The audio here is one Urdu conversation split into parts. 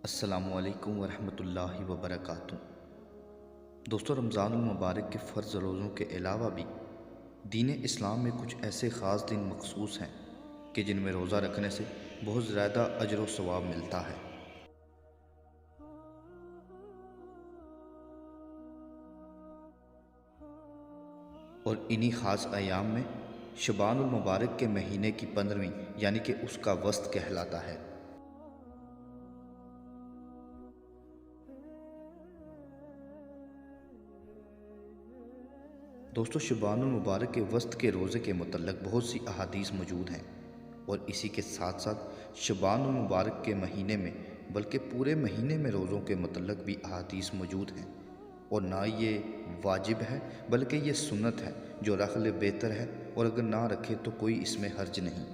السلام علیکم ورحمۃ اللہ وبرکاتہ۔ دوستو، رمضان المبارک کے فرض روزوں کے علاوہ بھی دین اسلام میں کچھ ایسے خاص دن مخصوص ہیں کہ جن میں روزہ رکھنے سے بہت زیادہ اجر و ثواب ملتا ہے، اور انہی خاص ایام میں شعبان المبارک کے مہینے کی 15ویں یعنی کہ اس کا وسط کہلاتا ہے۔ دوستو، شعبان المبارک کے وسط کے روزے کے متعلق بہت سی احادیث موجود ہیں، اور اسی کے ساتھ ساتھ شعبان المبارک کے مہینے میں بلکہ پورے مہینے میں روزوں کے متعلق بھی احادیث موجود ہیں، اور نہ یہ واجب ہے بلکہ یہ سنت ہے، جو رکھ لے بہتر ہے، اور اگر نہ رکھے تو کوئی اس میں حرج نہیں۔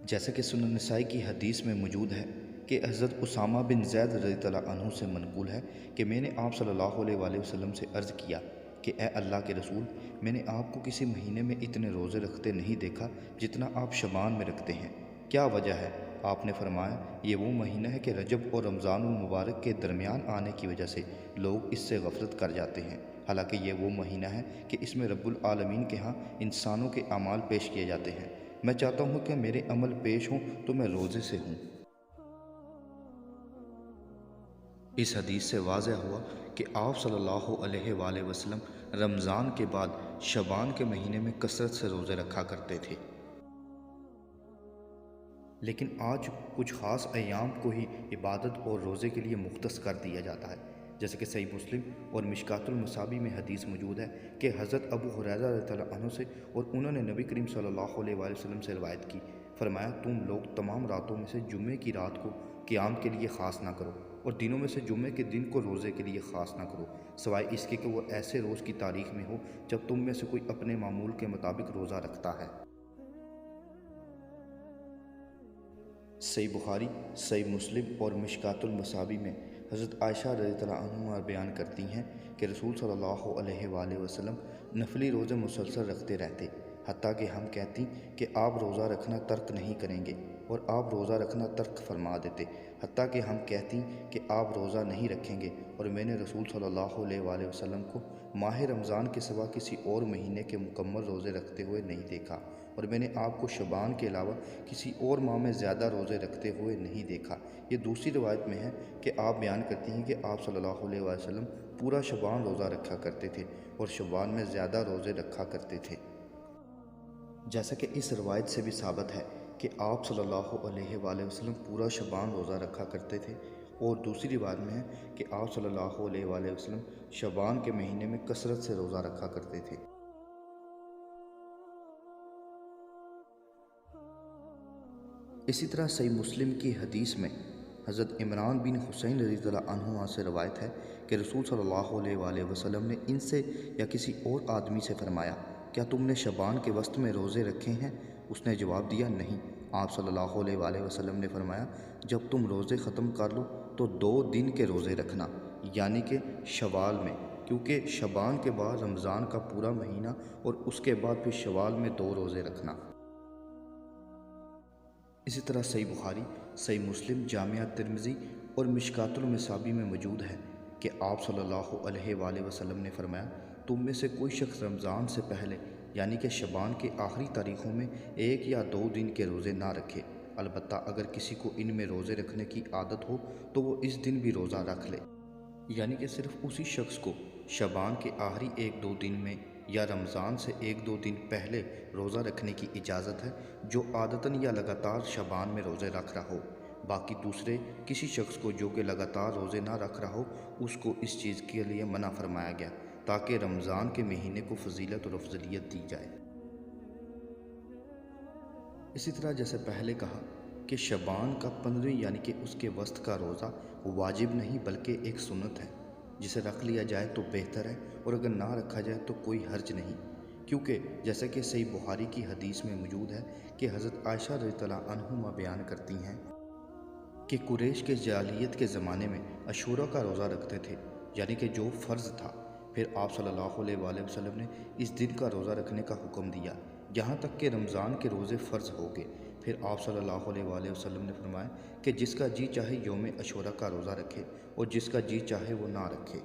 جیسا کہ سنن نسائی کی حدیث میں موجود ہے کہ حضرت اسامہ بن زید رضی اللہ عنہ سے منقول ہے کہ میں نے آپ صلی اللہ علیہ وآلہ وسلم سے عرض کیا کہ اے اللہ کے رسول، میں نے آپ کو کسی مہینے میں اتنے روزے رکھتے نہیں دیکھا جتنا آپ شعبان میں رکھتے ہیں، کیا وجہ ہے؟ آپ نے فرمایا، یہ وہ مہینہ ہے کہ رجب اور رمضان المبارک کے درمیان آنے کی وجہ سے لوگ اس سے غفلت کر جاتے ہیں، حالانکہ یہ وہ مہینہ ہے کہ اس میں رب العالمین کے ہاں انسانوں کے اعمال پیش کیے جاتے ہیں۔ میں چاہتا ہوں کہ میرے عمل پیش ہوں تو میں روزے سے ہوں۔ اس حدیث سے واضح ہوا کہ آپ صلی اللہ علیہ وآلہ وسلم رمضان کے بعد شعبان کے مہینے میں کثرت سے روزے رکھا کرتے تھے، لیکن آج کچھ خاص ایام کو ہی عبادت اور روزے کے لیے مختص کر دیا جاتا ہے، جیسے کہ صحیح مسلم اور مشکوٰۃ المصابیح میں حدیث موجود ہے کہ حضرت ابو ہریرہ رضی اللہ عنہ سے، اور انہوں نے نبی کریم صلی اللہ علیہ وآلہ وسلم سے روایت کی، فرمایا، تم لوگ تمام راتوں میں سے جمعے کی رات کو قیام کے لیے خاص نہ کرو، اور دنوں میں سے جمعے کے دن کو روزے کے لیے خاص نہ کرو، سوائے اس کے کہ وہ ایسے روز کی تاریخ میں ہو جب تم میں سے کوئی اپنے معمول کے مطابق روزہ رکھتا ہے۔ صحیح بخاری، صحیح مسلم اور مشکوٰۃ المصابیح میں حضرت عائشہ رضی اللہ عنہا بیان کرتی ہیں کہ رسول صلی اللہ علیہ وآلہ وسلم نفلی روزے مسلسل رکھتے رہتے، حتیٰ کہ ہم کہتی کہ آپ روزہ رکھنا ترک نہیں کریں گے، اور آپ روزہ رکھنا ترک فرما دیتے، حتیٰ کہ ہم کہتی کہ آپ روزہ نہیں رکھیں گے، اور میں نے رسول صلی اللہ علیہ وآلہ وسلم کو ماہ رمضان کے سوا کسی اور مہینے کے مکمل روزے رکھتے ہوئے نہیں دیکھا، اور میں نے آپ کو شعبان کے علاوہ کسی اور ماہ میں زیادہ روزے رکھتے ہوئے نہیں دیکھا۔ یہ دوسری روایت میں ہے کہ آپ بیان کرتی ہیں کہ آپ صلی اللہ علیہ وآلہ وسلم پورا شعبان روزہ رکھا کرتے تھے، اور شعبان میں زیادہ روزے رکھا کرتے تھے، جیسا کہ اس روایت سے بھی ثابت ہے کہ آپ صلی اللہ علیہ وآلہ وسلم پورا شعبان روزہ رکھا کرتے تھے، اور دوسری روایت میں ہے کہ آپ صلی اللہ علیہ وآلہ وسلم شعبان کے مہینے میں کثرت سے روزہ رکھا کرتے تھے۔ اسی طرح صحیح مسلم کی حدیث میں حضرت عمران بن حسین رضی اللہ عنہ سے روایت ہے کہ رسول صلی اللہ علیہ وآلہ وسلم نے ان سے یا کسی اور آدمی سے فرمایا، کیا تم نے شعبان کے وسط میں روزے رکھے ہیں؟ اس نے جواب دیا، نہیں۔ آپ صلی اللہ علیہ وآلہ وسلم نے فرمایا، جب تم روزے ختم کر لو تو 2 دن کے روزے رکھنا، یعنی کہ شوال میں، کیونکہ شعبان کے بعد رمضان کا پورا مہینہ، اور اس کے بعد پھر شوال میں 2 روزے رکھنا۔ اسی طرح صحیح بخاری، صحیح مسلم، جامعہ ترمذی اور مشکوٰۃ المصابیح میں موجود ہے کہ آپ صلی اللہ علیہ وآلہ وسلم نے فرمایا، تم میں سے کوئی شخص رمضان سے پہلے یعنی کہ شعبان کے آخری تاریخوں میں 1 یا 2 دن کے روزے نہ رکھے، البتہ اگر کسی کو ان میں روزے رکھنے کی عادت ہو تو وہ اس دن بھی روزہ رکھ لے، یعنی کہ صرف اسی شخص کو شعبان کے آخری 1-2 دن میں یا رمضان سے 1-2 دن پہلے روزہ رکھنے کی اجازت ہے جو عادتاً یا لگاتار شعبان میں روزے رکھ رہا ہو، باقی دوسرے کسی شخص کو جو کہ لگاتار روزے نہ رکھ رہا ہو، اس کو اس چیز کے لیے منع فرمایا گیا تاکہ رمضان کے مہینے کو فضیلت اور افضلیت دی جائے۔ اسی طرح جیسے پہلے کہا کہ شعبان کا 15ویں یعنی کہ اس کے وسط کا روزہ واجب نہیں بلکہ ایک سنت ہے، جسے رکھ لیا جائے تو بہتر ہے، اور اگر نہ رکھا جائے تو کوئی حرج نہیں، کیونکہ جیسا کہ صحیح بخاری کی حدیث میں موجود ہے کہ حضرت عائشہ رضی اللہ عنہا بیان کرتی ہیں کہ قریش کے جاہلیت کے زمانے میں عاشوراء کا روزہ رکھتے تھے، یعنی کہ جو فرض تھا، پھر آپ صلی اللہ علیہ وآلہ وسلم نے اس دن کا روزہ رکھنے کا حکم دیا، یہاں تک کہ رمضان کے روزے فرض ہو گئے، پھر آپ صلی اللہ علیہ وآلہ وسلم نے فرمایا کہ جس کا جی چاہے یوم عاشورہ کا روزہ رکھے اور جس کا جی چاہے وہ نہ رکھے۔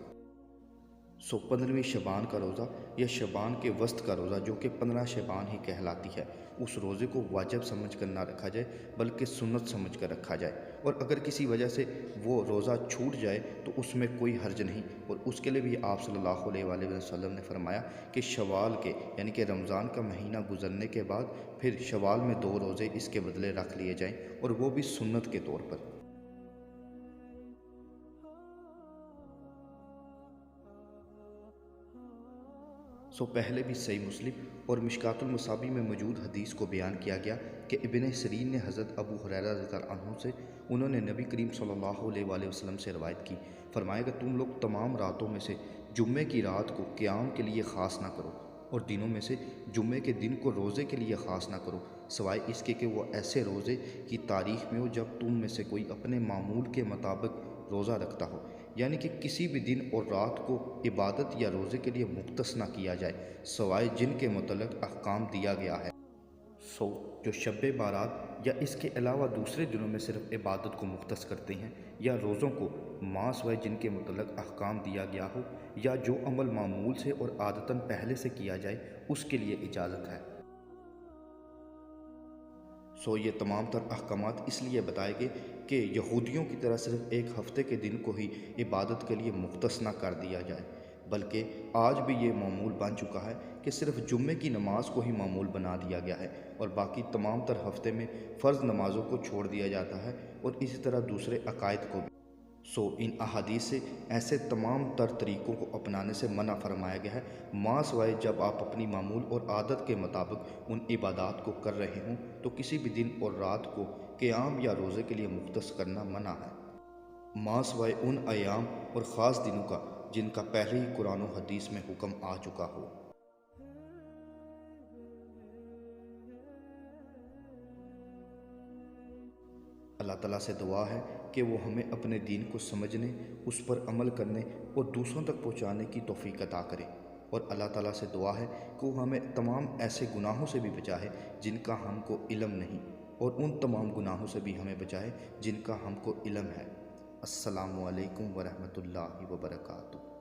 15ویں شعبان کا روزہ یا شعبان کے وسط کا روزہ جو کہ 15 شعبان ہی کہلاتی ہے، اس روزے کو واجب سمجھ کر نہ رکھا جائے بلکہ سنت سمجھ کر رکھا جائے، اور اگر کسی وجہ سے وہ روزہ چھوٹ جائے تو اس میں کوئی حرج نہیں، اور اس کے لیے بھی آپ صلی اللہ علیہ وآلہ وسلم نے فرمایا کہ شوال کے یعنی کہ رمضان کا مہینہ گزرنے کے بعد پھر شوال میں 2 روزے اس کے بدلے رکھ لیے جائیں، اور وہ بھی سنت کے طور پر۔ پہلے بھی صحیح مسلم اور مشکات المصابیح میں موجود حدیث کو بیان کیا گیا کہ ابن سیرین نے حضرت ابو ہریرہ رضی اللہ عنہ سے، انہوں نے نبی کریم صلی اللہ علیہ وآلہ وسلم سے روایت کی، فرمایا کہ تم لوگ تمام راتوں میں سے جمعے کی رات کو قیام کے لیے خاص نہ کرو، اور دنوں میں سے جمعے کے دن کو روزے کے لیے خاص نہ کرو، سوائے اس کے کہ وہ ایسے روزے کی تاریخ میں ہو جب تم میں سے کوئی اپنے معمول کے مطابق روزہ رکھتا ہو، یعنی کہ کسی بھی دن اور رات کو عبادت یا روزے کے لیے مختص نہ کیا جائے سوائے جن کے متعلق احکام دیا گیا ہے۔ جو شب بارات یا اس کے علاوہ دوسرے دنوں میں صرف عبادت کو مختص کرتے ہیں، یا روزوں کو ماہ سوائے جن کے متعلق احکام دیا گیا ہو، یا جو عمل معمول سے اور عادتاً پہلے سے کیا جائے اس کے لیے اجازت ہے۔ یہ تمام تر احکامات اس لیے بتائے گئے کہ یہودیوں کی طرح صرف ایک ہفتے کے دن کو ہی عبادت کے لیے مختص نہ کر دیا جائے، بلکہ آج بھی یہ معمول بن چکا ہے کہ صرف جمعے کی نماز کو ہی معمول بنا دیا گیا ہے، اور باقی تمام تر ہفتے میں فرض نمازوں کو چھوڑ دیا جاتا ہے، اور اسی طرح دوسرے عقائد کو بھی۔ ان احادیث سے ایسے تمام تر طریقوں کو اپنانے سے منع فرمایا گیا ہے، ماہ سوائے جب آپ اپنی معمول اور عادت کے مطابق ان عبادات کو کر رہے ہوں تو کسی بھی دن اور رات کو قیام یا روزے کے لیے مختص کرنا منع ہے، ماہ سوائے ان ایام اور خاص دنوں کا جن کا پہلے ہی قرآن و حدیث میں حکم آ چکا ہو۔ اللہ تعالیٰ سے دعا ہے کہ وہ ہمیں اپنے دین کو سمجھنے، اس پر عمل کرنے اور دوسروں تک پہنچانے کی توفیق عطا کرے، اور اللہ تعالیٰ سے دعا ہے کہ وہ ہمیں تمام ایسے گناہوں سے بھی بچائے جن کا ہم کو علم نہیں، اور ان تمام گناہوں سے بھی ہمیں بچائے جن کا ہم کو علم ہے۔ السلام علیکم ورحمۃ اللہ وبرکاتہ۔